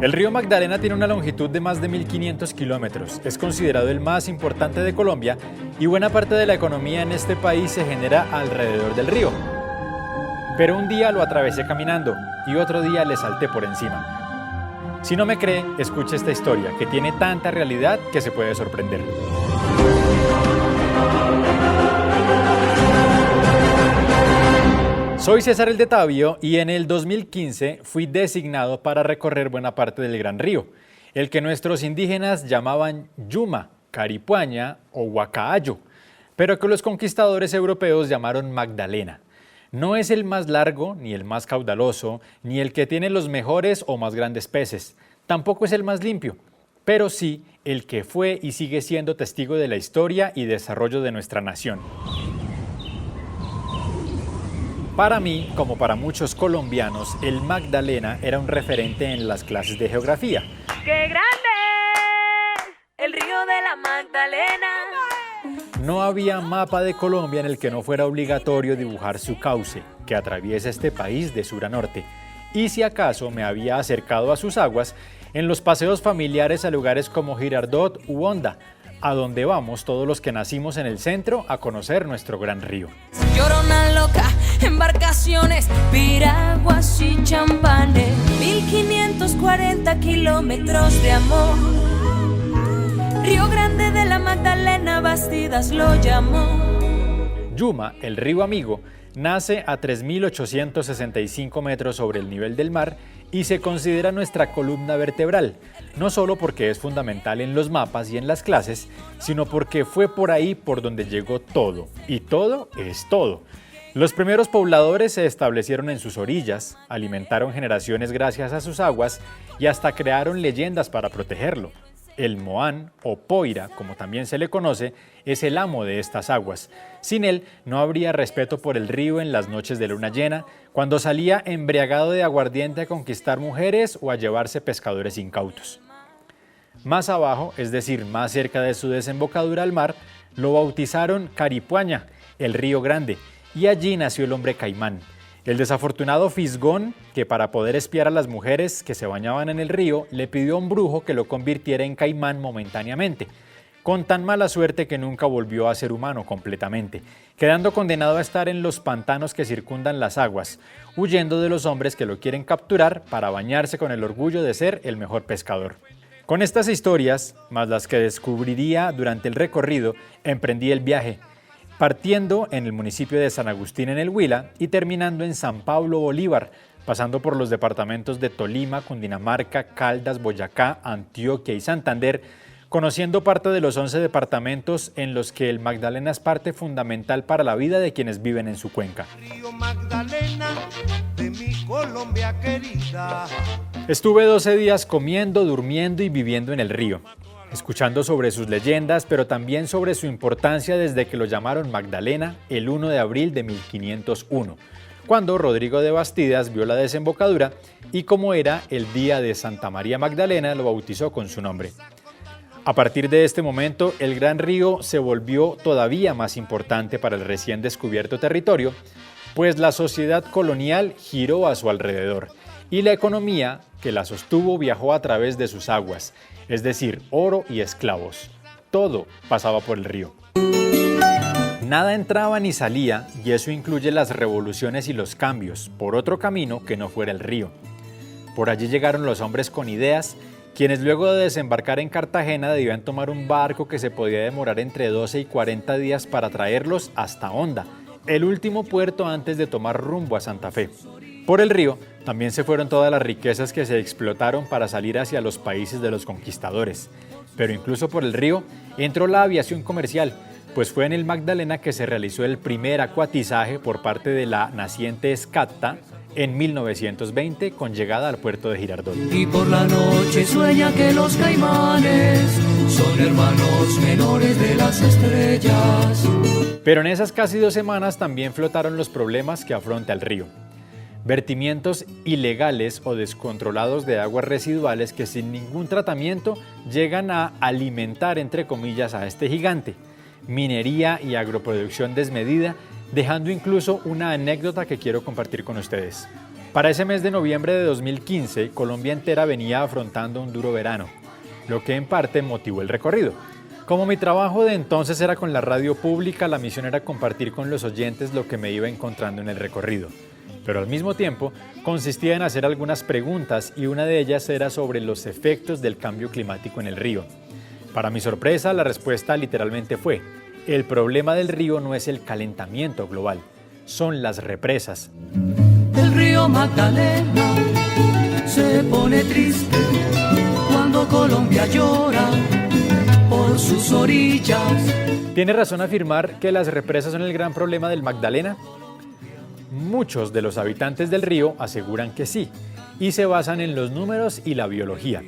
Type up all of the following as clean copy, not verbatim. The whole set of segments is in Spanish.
El río Magdalena tiene una longitud de más de 1.500 kilómetros, es considerado el más importante de Colombia y buena parte de la economía en este país se genera alrededor del río. Pero un día lo atravesé caminando y otro día le salté por encima. Si no me cree, escuche esta historia, que tiene tanta realidad que se puede sorprender. Soy César el de Tabio y en el 2015 fui designado para recorrer buena parte del Gran Río, el que nuestros indígenas llamaban Yuma, Caripuaña o Huacaayo, pero que los conquistadores europeos llamaron Magdalena. No es el más largo, ni el más caudaloso, ni el que tiene los mejores o más grandes peces, tampoco es el más limpio, pero sí el que fue y sigue siendo testigo de la historia y desarrollo de nuestra nación. Para mí, como para muchos colombianos, el Magdalena era un referente en las clases de geografía. ¡Qué grande es el río de la Magdalena! No había mapa de Colombia en el que no fuera obligatorio dibujar su cauce, que atraviesa este país de sur a norte. Y si acaso me había acercado a sus aguas en los paseos familiares a lugares como Girardot u Honda, a donde vamos todos los que nacimos en el centro a conocer nuestro gran río. Llorona loca, embarcaciones, piraguas y champanes, 1540 kilómetros de amor. Río Grande de la Magdalena, Bastidas lo llamó. Yuma, el río amigo, nace a 3.865 metros sobre el nivel del mar y se considera nuestra columna vertebral, no solo porque es fundamental en los mapas y en las clases, sino porque fue por ahí por donde llegó todo, y todo es todo. Los primeros pobladores se establecieron en sus orillas, alimentaron generaciones gracias a sus aguas y hasta crearon leyendas para protegerlo. El Moán, o Poira, como también se le conoce, es el amo de estas aguas. Sin él, no habría respeto por el río en las noches de luna llena, cuando salía embriagado de aguardiente a conquistar mujeres o a llevarse pescadores incautos. Más abajo, es decir, más cerca de su desembocadura al mar, lo bautizaron Caripuaña, el río Grande, y allí nació el hombre caimán. El desafortunado Fisgón, que para poder espiar a las mujeres que se bañaban en el río, le pidió a un brujo que lo convirtiera en caimán momentáneamente, con tan mala suerte que nunca volvió a ser humano completamente, quedando condenado a estar en los pantanos que circundan las aguas, huyendo de los hombres que lo quieren capturar para bañarse con el orgullo de ser el mejor pescador. Con estas historias, más las que descubriría durante el recorrido, emprendí el viaje, partiendo en el municipio de San Agustín en el Huila y terminando en San Pablo Bolívar, pasando por los departamentos de Tolima, Cundinamarca, Caldas, Boyacá, Antioquia y Santander, conociendo parte de los 11 departamentos en los que el Magdalena es parte fundamental para la vida de quienes viven en su cuenca. Río Magdalena, de mi Colombia querida. Estuve 12 días comiendo, durmiendo y viviendo en el río, escuchando sobre sus leyendas, pero también sobre su importancia desde que lo llamaron Magdalena el 1 de abril de 1501, cuando Rodrigo de Bastidas vio la desembocadura y como era el día de Santa María Magdalena, lo bautizó con su nombre. A partir de este momento, el gran río se volvió todavía más importante para el recién descubierto territorio, pues la sociedad colonial giró a su alrededor y la economía que la sostuvo viajó a través de sus aguas, es decir, oro y esclavos. Todo pasaba por el río. Nada entraba ni salía, y eso incluye las revoluciones y los cambios, por otro camino que no fuera el río. Por allí llegaron los hombres con ideas, quienes luego de desembarcar en Cartagena debían tomar un barco que se podía demorar entre 12 y 40 días para traerlos hasta Honda, el último puerto antes de tomar rumbo a Santa Fe. Por el río también se fueron todas las riquezas que se explotaron para salir hacia los países de los conquistadores. Pero incluso por el río entró la aviación comercial, pues fue en el Magdalena que se realizó el primer acuatizaje por parte de la naciente Escatta en 1920 con llegada al puerto de Girardot. Y por la noche sueña que los caimanes son hermanos menores de las estrellas. Pero en esas casi 2 semanas también flotaron los problemas que afronta el río. Vertimientos ilegales o descontrolados de aguas residuales que sin ningún tratamiento llegan a alimentar, entre comillas, a este gigante. Minería y agroproducción desmedida, dejando incluso una anécdota que quiero compartir con ustedes. Para ese mes de noviembre de 2015, Colombia entera venía afrontando un duro verano, lo que en parte motivó el recorrido. Como mi trabajo de entonces era con la radio pública, la misión era compartir con los oyentes lo que me iba encontrando en el recorrido. Pero al mismo tiempo, consistía en hacer algunas preguntas y una de ellas era sobre los efectos del cambio climático en el río. Para mi sorpresa, la respuesta literalmente fue: el problema del río no es el calentamiento global, son las represas. El río Magdalena se pone triste cuando Colombia llora por sus orillas. ¿Tiene razón afirmar que las represas son el gran problema del Magdalena? Muchos de los habitantes del río aseguran que sí, y se basan en los números y la biología.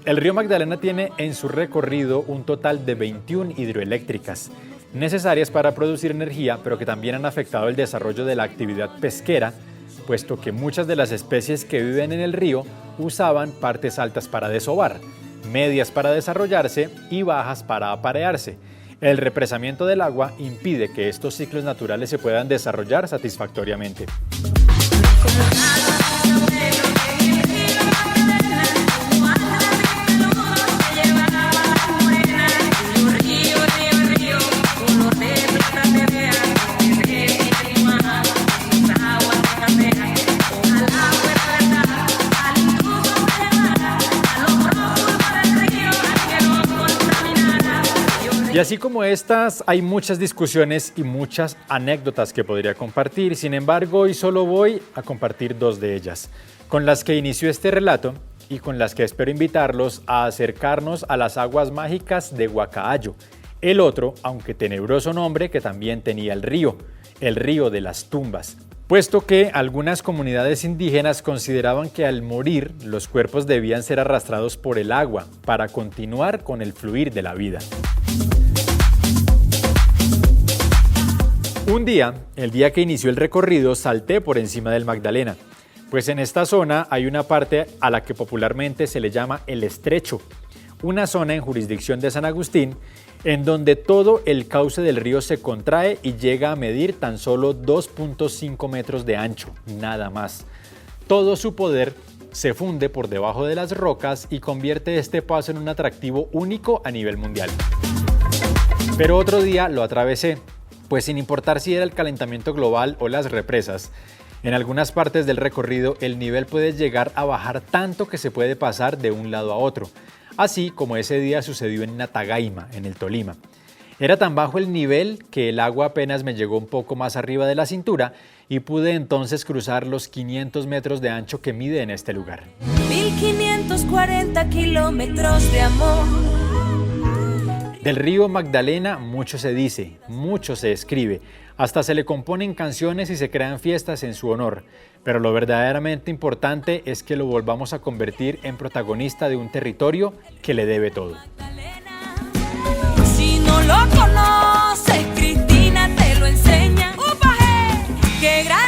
El río Magdalena tiene en su recorrido un total de 21 hidroeléctricas, necesarias para producir energía, pero que también han afectado el desarrollo de la actividad pesquera, puesto que muchas de las especies que viven en el río usaban partes altas para desovar, medias para desarrollarse y bajas para aparearse. El represamiento del agua impide que estos ciclos naturales se puedan desarrollar satisfactoriamente. Y así como estas, hay muchas discusiones y muchas anécdotas que podría compartir. Sin embargo, hoy solo voy a compartir dos de ellas, con las que inició este relato y con las que espero invitarlos a acercarnos a las aguas mágicas de Huacayo, el otro, aunque tenebroso nombre, que también tenía el río de las tumbas, puesto que algunas comunidades indígenas consideraban que al morir los cuerpos debían ser arrastrados por el agua para continuar con el fluir de la vida. Un día, el día que inició el recorrido, salté por encima del Magdalena, pues en esta zona hay una parte a la que popularmente se le llama el Estrecho, una zona en jurisdicción de San Agustín, en donde todo el cauce del río se contrae y llega a medir tan solo 2.5 metros de ancho, nada más. Todo su poder se funde por debajo de las rocas y convierte este paso en un atractivo único a nivel mundial. Pero otro día lo atravesé, pues sin importar si era el calentamiento global o las represas, en algunas partes del recorrido el nivel puede llegar a bajar tanto que se puede pasar de un lado a otro, así como ese día sucedió en Natagaima, en el Tolima. Era tan bajo el nivel que el agua apenas me llegó un poco más arriba de la cintura y pude entonces cruzar los 500 metros de ancho que mide en este lugar. 1540 kilómetros de amor. Del río Magdalena mucho se dice, mucho se escribe, hasta se le componen canciones y se crean fiestas en su honor, pero lo verdaderamente importante es que lo volvamos a convertir en protagonista de un territorio que le debe todo. Si no lo conoces, Cristina te lo enseña. ¡Qué gran